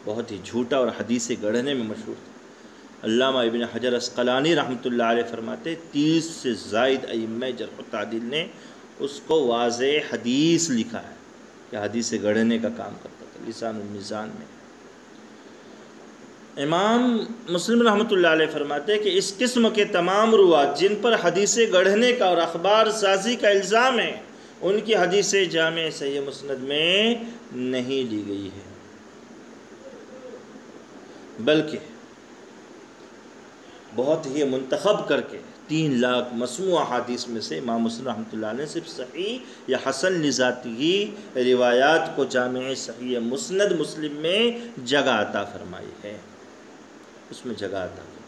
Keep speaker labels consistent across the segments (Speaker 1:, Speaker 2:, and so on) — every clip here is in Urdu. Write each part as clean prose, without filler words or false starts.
Speaker 1: بہت ہی جھوٹا اور حدیث گڑھنے میں مشہور تھا۔ علامہ ابن حجر عسقلانی رحمۃ اللہ علیہ فرماتے 30 سے زائد ائمہ جرح و تعدیل نے اس کو واضح حدیث لکھا ہے کہ حدیث گڑھنے کا کام کرتا تھا لسان المیزان میں۔ امام مسلم رحمۃ اللہ علیہ فرماتے کہ اس قسم کے تمام روات جن پر حدیث گڑھنے کا اور اخبار سازی کا الزام ہے ان کی حدیث جامع صحیح مسند میں نہیں لی گئی ہے، بلکہ بہت ہی منتخب کر کے 3 لاکھ مسموع حدیث میں سے امام مسلم رحمۃ اللہ علیہ نے صرف صحیح یا حسن لذاتی روایات کو جامع صحیح مسند مسلم میں جگہ عطا فرمائی ہے، اس میں جگہ عطا فرمائی۔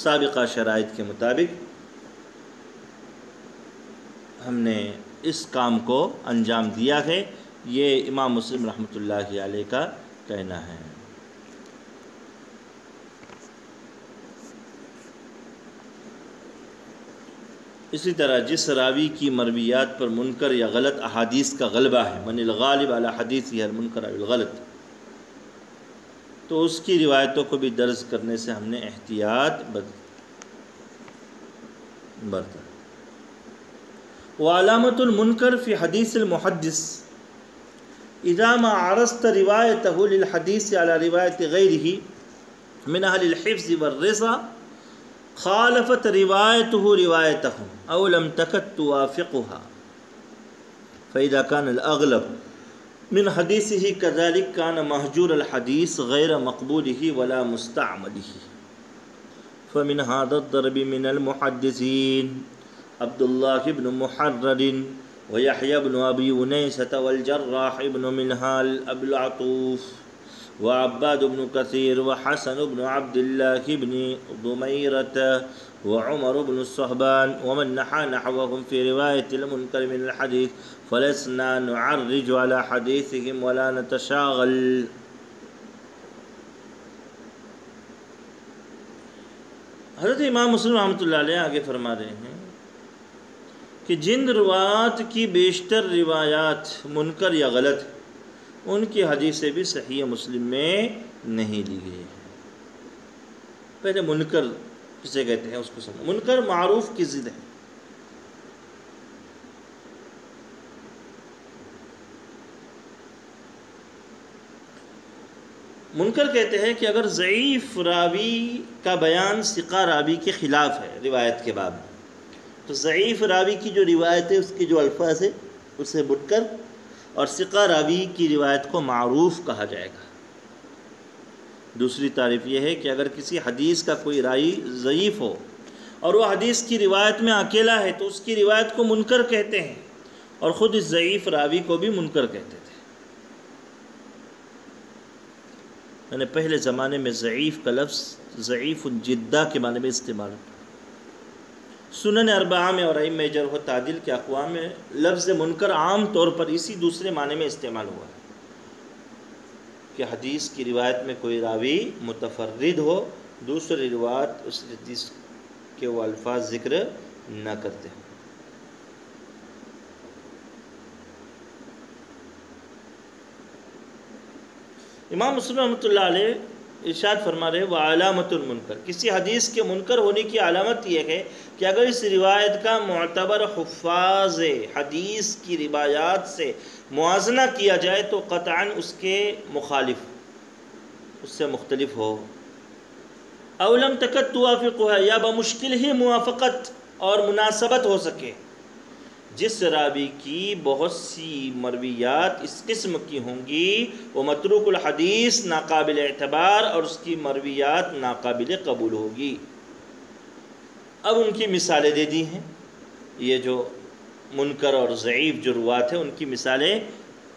Speaker 1: سابقہ شرائط کے مطابق ہم نے اس کام کو انجام دیا ہے، یہ امام مسلم رحمۃ اللہ علیہ کا کہنا ہے۔ اسی طرح جس راوی کی مرویات پر منکر یا غلط احادیث کا غلبہ ہے، من الغالب علی حدیثہ المنکر او الغلط، تو اس کی روایتوں کو بھی درج کرنے سے ہم نے احتیاط برتا۔ وعلامۃ المنکر فی حدیث المحدث اذا ما عرضت روایته للحدیث على روایت غیرہ من اہل الحفظ والرضا خالفت روایته روایتهم او لم تکد توافقها، فاذا كان الاغلب من حدیثه كذلك كان مهجور الحدیث غیر مقبوله ولا مستعمله۔ فمن هذا الضرب من المحدثين عبد الله بن محرر ويحيى بن أبي أنيسة والجراح بن منهال أبو العطوف وعباد بن كثير وحسن بن عبد الله بن ضميرة وعمر بن الصهبان ومن نحى نحوهم في رواية المنكر من الحديث فلسنا نعرج على حديثهم ولا نتشاغل۔ حضرت امام مسلم رحمۃ اللہ علیہ آگے فرما رہے ہیں کہ جن روات کی بیشتر روایات منکر یا غلط ان کی حدیثیں بھی صحیح مسلم میں نہیں لی گئی ہیں۔ پہلے منکر کسے کہتے ہیں اس کو سمجھ۔ منکر معروف کی ضد ہے۔ منکر کہتے ہیں کہ اگر ضعیف راوی کا بیان ثقہ راوی کے خلاف ہے روایت کے باب میں، تو ضعیف راوی کی جو روایت ہے اس کے جو الفاظ ہے اسے منکر، اور ثقہ راوی کی روایت کو معروف کہا جائے گا۔ دوسری تعریف یہ ہے کہ اگر کسی حدیث کا کوئی راوی ضعیف ہو اور وہ حدیث کی روایت میں اکیلا ہے تو اس کی روایت کو منکر کہتے ہیں، اور خود اس ضعیف راوی کو بھی منکر کہتے تھے۔ میں نے پہلے زمانے میں ضعیف کا لفظ ضعیف جدہ کے معنی میں استعمال ہوتا ہے۔ سنن اربعہ میں اور ائمہ جرح و تعدیل کے اقوام میں لفظ منکر عام طور پر اسی دوسرے معنی میں استعمال ہوا ہے کہ حدیث کی روایت میں کوئی راوی متفرد ہو، دوسری روایت اس حدیث کے وہ الفاظ ذکر نہ کرتے ہیں۔ امام مسلم رحمۃ اللہ علیہ ارشاد فرما رہے وعلامۃ المنکر، کسی حدیث کے منکر ہونے کی علامت یہ ہے کہ اگر اس روایت کا معتبر حفاظ حدیث کی روایات سے موازنہ کیا جائے تو قطعاً اس کے مخالف، اس سے مختلف ہو، او لم تکد توافقها، یا بمشکل ہی موافقت اور مناسبت ہو سکے۔ جس راوی کی بہت سی مرویات اس قسم کی ہوں گی وہ متروک الحدیث، ناقابل اعتبار، اور اس کی مرویات ناقابل قبول ہوگی۔ اب ان کی مثالیں دے دی ہیں، یہ جو منکر اور ضعیف جو روات ہیں ان کی مثالیں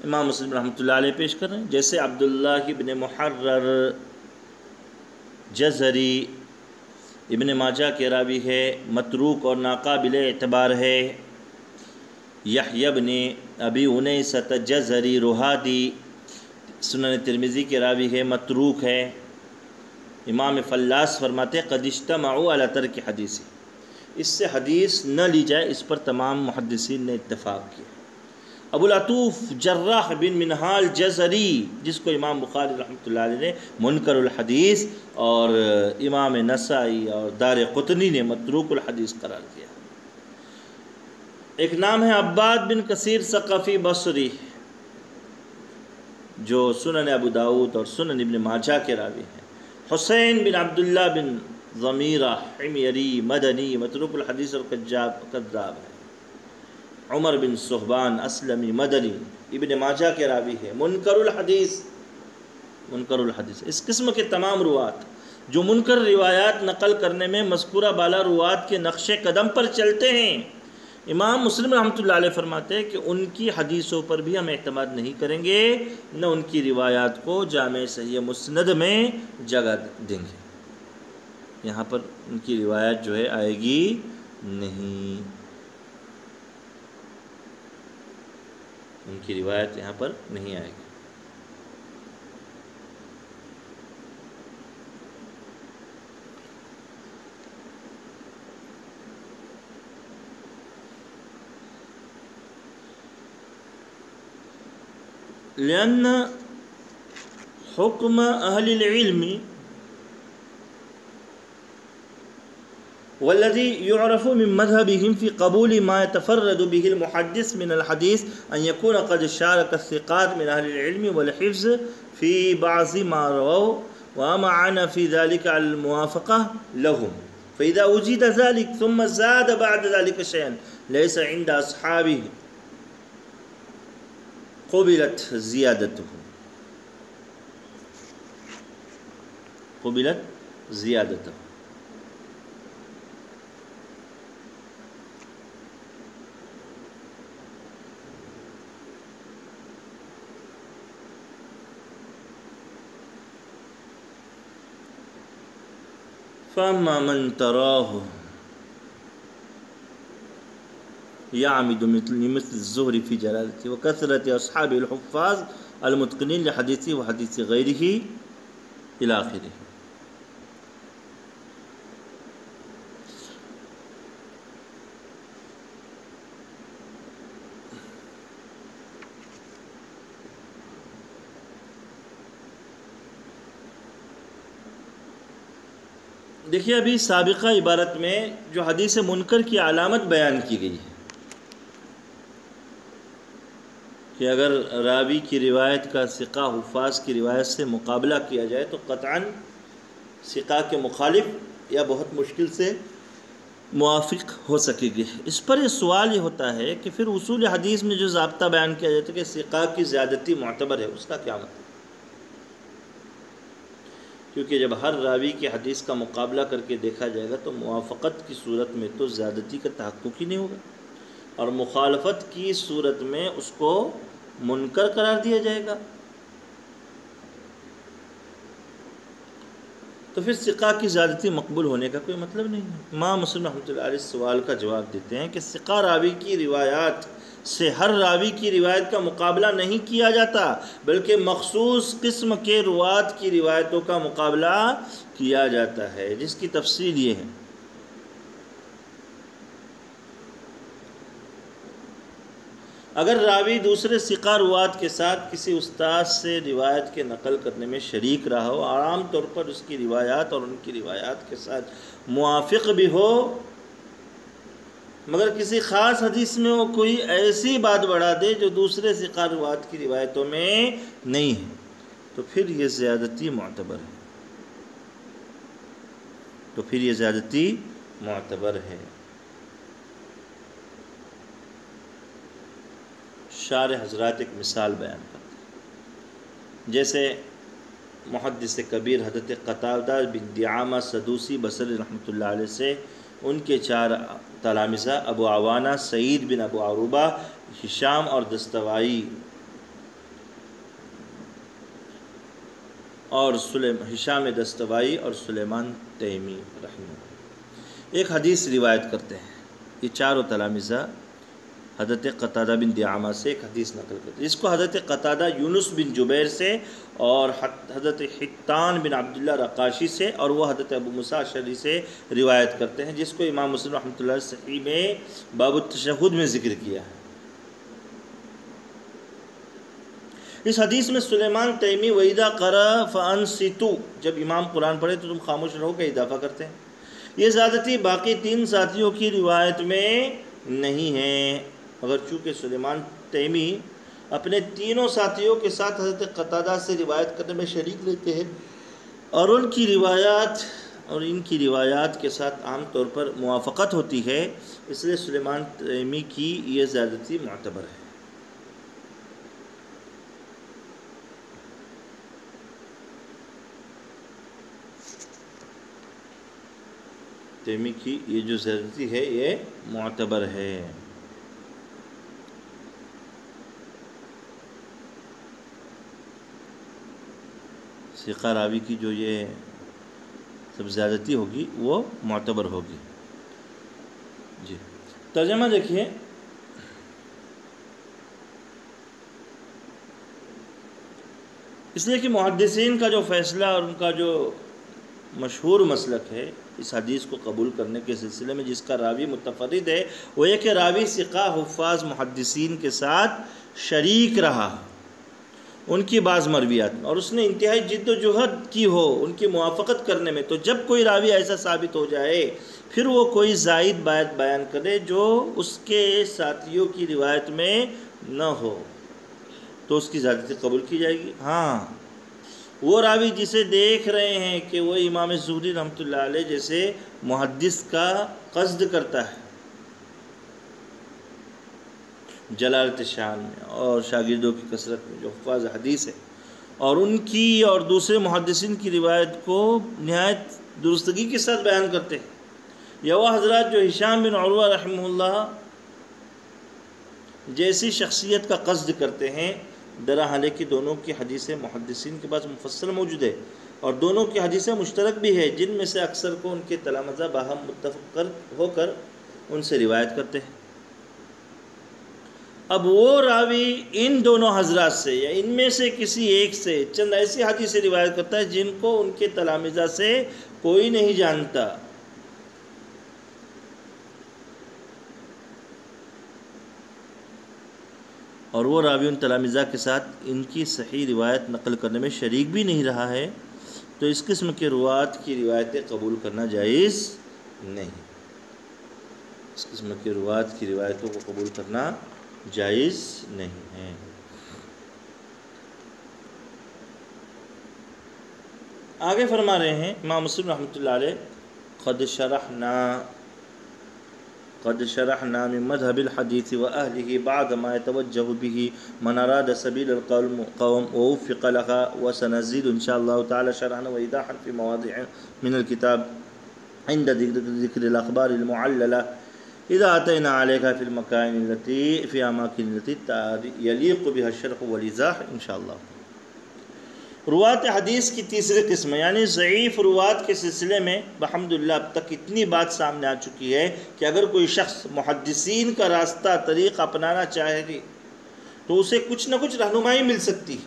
Speaker 1: امام مسلم رحمۃ اللہ علیہ پیش کر رہے ہیں۔ جیسے عبداللہ ابن محرر جزری ابن ماجہ کے راوی ہے، متروک اور ناقابل اعتبار ہے۔ یحییٰ بن ابی انیسۃ جزری رہادی سنن ترمذی کے راوی ہے، متروک ہے۔ امام فلاس فرماتے قد اجتمعوا علی ترک حدیث، اس سے حدیث نہ لی جائے، اس پر تمام محدثین نے اتفاق کیا۔ ابو العطوف جراح بن منہال جزری، جس کو امام بخاری رحمۃ اللہ علیہ نے منکر الحدیث اور امام نسائی اور دار قطنی نے متروک الحدیث قرار دیا۔ ایک نام ہے عباد بن کثیر ثقفی بصری، جو سنن ابو داؤد اور سنن ابن ماجہ کے راوی ہیں۔ حسین بن عبداللہ بن ضمیرہ حمیری مدنی متروک الحدیث اور کذاب ہے۔ عمر بن صحبان اسلمی مدنی ابن ماجہ کے راوی ہے، منکر الحدیث۔ اس قسم کے تمام روات جو منکر روایات نقل کرنے میں مذکورہ بالا روات کے نقش قدم پر چلتے ہیں، امام مسلم رحمۃ اللہ علیہ فرماتے ہیں کہ ان کی حدیثوں پر بھی ہم اعتماد نہیں کریں گے، نہ ان کی روایات کو جامع صحیح مسند میں جگہ دیں گے۔ یہاں پر ان کی روایت جو ہے آئے گی نہیں، ان کی روایت یہاں پر نہیں آئے گی۔ لأن حكم أهل العلم والذي يعرف من مذهبهم في قبول ما يتفرد به المحدث من الحديث أن يكون قد شارك الثقات من أهل العلم والحفظ في بعض ما رووا وأمعن في ذلك على الموافقة لهم، فإذا وجد ذلك ثم زاد بعد ذلك شيئا ليس عند أصحابه قبلت زیادتہ۔ فأما من تراه يعمد مثل الزهري في جلالته وكثرة أصحابه الحفاظ المتقنين لحديثه وحديث غيره إلى آخره۔ دیکھیے ابھی سابقہ عبارت میں جو حدیث منکر کی علامت بیان کی گئی ہے کہ اگر راوی کی روایت کا ثقہ حفاظ کی روایت سے مقابلہ کیا جائے تو قطعاً ثقہ کے مخالف یا بہت مشکل سے موافق ہو سکے گی۔ اس پر یہ سوال یہ ہوتا ہے کہ پھر اصول حدیث میں جو ضابطہ بیان کیا جاتا ہے کہ ثقہ کی زیادتی معتبر ہے، اس کا کیا مطلب؟ کیونکہ جب ہر راوی کی حدیث کا مقابلہ کر کے دیکھا جائے گا تو موافقت کی صورت میں تو زیادتی کا تحقق ہی نہیں ہوگا، اور مخالفت کی صورت میں اس کو منکر قرار دیا جائے گا، تو پھر ثقہ کی زیادتی مقبول ہونے کا کوئی مطلب نہیں ہے۔ امام مسلم رحمۃ اللہ علیہ اس سوال کا جواب دیتے ہیں کہ ثقہ راوی کی روایات سے ہر راوی کی روایت کا مقابلہ نہیں کیا جاتا، بلکہ مخصوص قسم کے روات کی روایتوں کا مقابلہ کیا جاتا ہے، جس کی تفصیل یہ ہے۔ اگر راوی دوسرے ثقہ روات کے ساتھ کسی استاد سے روایت کے نقل کرنے میں شریک رہا ہو، عام طور پر اس کی روایات اور ان کی روایات کے ساتھ موافق بھی ہو، مگر کسی خاص حدیث میں وہ کوئی ایسی بات بڑھا دے جو دوسرے ثقہ روات کی روایتوں میں نہیں ہے، تو پھر یہ زیادتی معتبر ہے۔ شارح حضرات ایک مثال بیان کرتے ہیں، جیسے محدث کبیر حضرت قتادہ بن دعامہ سدوسی بصری رحمۃ اللہ علیہ سے ان کے 4 تلامذہ ابو عوانہ، سعید بن ابو عروبہ، ہشام اور دستوائی ہشام دستوائی اور سلیمان تیمی رحمہ اللہ ایک حدیث روایت کرتے ہیں۔ یہ 4 تلامذہ حضرت قتادہ بن دعامہ سے ایک حدیث نقل کرتے ہیں، جس کو حضرت قتادہ یونس بن جبیر سے اور حضرت حتان بن عبداللہ رقاشی سے اور وہ حضرت ابو موسیٰ اشعری سے روایت کرتے ہیں، جس کو امام مسلم رحمۃ اللہ صحیح میں باب التشہد میں ذکر کیا ہے۔ اس حدیث میں سلیمان تیمی وَإِذَا قَرَأَ فَأَنصِتُوا، جب امام قرآن پڑھے تو تم خاموش رہو کا اضافہ کرتے ہیں۔ یہ زیادتی باقی 3 ساتھیوں کی روایت میں نہیں ہے، مگر چونکہ سلیمان تیمی اپنے تینوں ساتھیوں کے ساتھ حضرت قتادہ سے روایت کرنے میں شریک لیتے ہیں اور ان کی روایات کے ساتھ عام طور پر موافقت ہوتی ہے، اس لیے سلیمان تیمی کی یہ زیادتی معتبر ہے۔ تیمی کی یہ جو زیادتی ہے یہ معتبر ہے۔ ثقہ راوی کی جو یہ سب زیادتی ہوگی وہ معتبر ہوگی۔ جی ترجمہ دیکھیے، اس لیے کہ محدثین کا جو فیصلہ اور ان کا جو مشہور مسلک ہے اس حدیث کو قبول کرنے کے سلسلے میں، جس کا راوی متفرد ہے، وہ یہ کہ راوی ثقہ حفاظ محدثین کے ساتھ شریک رہا ان کی بعض مرویات میں، اور اس نے انتہائی جد و جہد کی ہو ان کی موافقت کرنے میں۔ تو جب کوئی راوی ایسا ثابت ہو جائے پھر وہ کوئی زائد بات بیان کرے جو اس کے ساتھیوں کی روایت میں نہ ہو تو اس کی زیادتی قبول کی جائے گی۔ ہاں، وہ راوی جسے دیکھ رہے ہیں کہ وہ امام زہری رحمۃ اللہ علیہ جیسے محدث کا قصد کرتا ہے جلالت شان میں اور شاگردوں کی کثرت میں جو حفاظ حدیث ہے، اور ان کی اور دوسرے محدثین کی روایت کو نہایت درستگی کے ساتھ بیان کرتے ہیں، یا وہ حضرات جو ہشام بن عروہ رحمہ اللہ جیسی شخصیت کا قصد کرتے ہیں، درحالے کہ دونوں کی حدیثیں محدثین کے پاس مفصل موجود ہے اور دونوں کی حدیثیں مشترک بھی ہے، جن میں سے اکثر کو ان کے تلامذہ باہم متفق ہو کر ان سے روایت کرتے ہیں۔ اب وہ راوی ان دونوں حضرات سے یا ان میں سے کسی ایک سے چند ایسی حدیثیں روایت کرتا ہے جن کو ان کے تلامذہ سے کوئی نہیں جانتا، اور وہ راوی ان تلامذہ کے ساتھ ان کی صحیح روایت نقل کرنے میں شریک بھی نہیں رہا ہے، تو اس قسم کے روات کی روایتیں قبول کرنا جائز نہیں۔ اس قسم کے روات کی روایتوں کو قبول کرنا جائز نہیں ہے۔ آگے فرما رہے ہیں امام مسلم رحمۃ اللہ علیہ، قد شرحنا من مذهب الحديث وأهله بعد ما يتوجه به من أراد سبيل القوم ووفق لها، وسنزيد إن شاء الله تعالى شرحا وإيضاحا في مواضع من الكتاب عند ذكر الأخبار المعللة إذا أتينا عليها في أماكن التي يليق بها الشرح والإيضاح إن شاء الله۔ روات حدیث کی تیسری قسم یعنی ضعیف روات کے سلسلے میں بحمداللہ اب تک اتنی بات سامنے آ چکی ہے کہ اگر کوئی شخص محدثین کا راستہ طریق اپنانا چاہے تو اسے کچھ نہ کچھ رہنمائی مل سکتی ہے،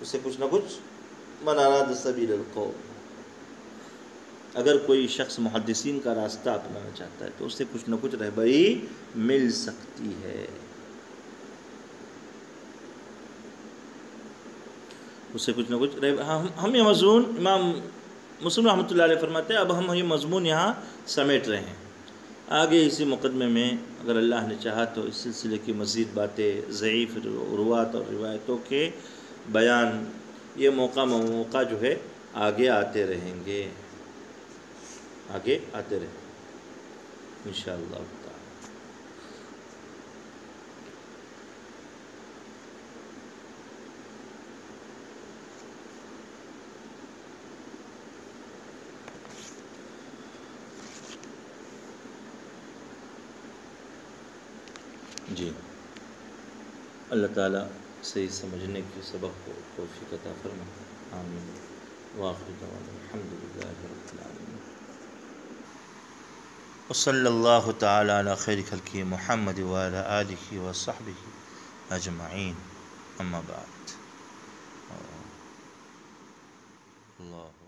Speaker 1: اسے کچھ نہ کچھ من اراد سبیل القوم، اگر کوئی شخص محدثین کا راستہ اپنانا چاہتا ہے تو اسے کچھ نہ کچھ رہبری مل سکتی ہے، اسے کچھ نہ کچھ ہم یہ مضمون امام مسلم رحمۃ اللہ علیہ فرماتے ہیں، اب ہم یہ مضمون یہاں سمیٹ رہے ہیں، آگے اسی مقدمے میں اگر اللہ نے چاہا تو اس سلسلے کی مزید باتیں ضعیف روات اور روایتوں کے بیان یہ موقع جو ہے آگے آتے رہیں گے انشاءاللہ تعالی۔ جی اللہ تعالیٰ صحیح سمجھنے کے سبق کو توفیق عطا فرمائے، آمین۔ وآخر دعوانا الحمدللہ رب العالمین، وصلی اللہ تعالی علی خیر خلقہ محمد وعلی آلہ وصحبہ اجمعین، اما بعد۔ اللہ